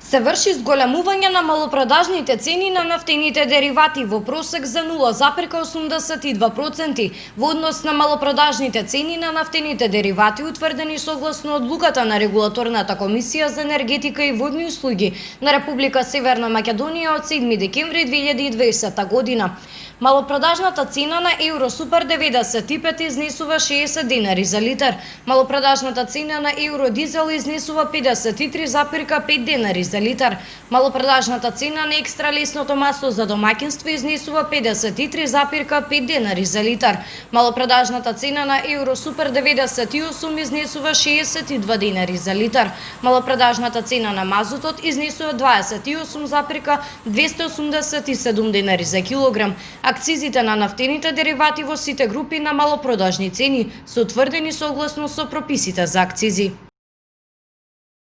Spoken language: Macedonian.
Се врши зголемување на малопродажните цени на нафтените деривати во просек за 0,82% во однос на малопродажните цени на нафтените деривати утврдени согласно одлуката на Регулаторната комисија за енергетика и водни услуги на Република Северна Македонија од 7 декември 2020 година. Малопродажната цена на евро супер 95 изнесува 60 денари за литар. Малопродажната цена на евро дизел изнесува 53,5 денари за литар. Малопродажната цена на екстра лесното масло за домаќинство изнесува 53,5 денари за литар. Малопродажната цена на евро супер 98 изнесува 62 денари за литар. Малопродажната цена на мазутот изнесува 28,287 денари за килограм. Акцизите на нафтените деривати во сите групи на малопродажни цени се утврдени согласно со прописите за акцизи.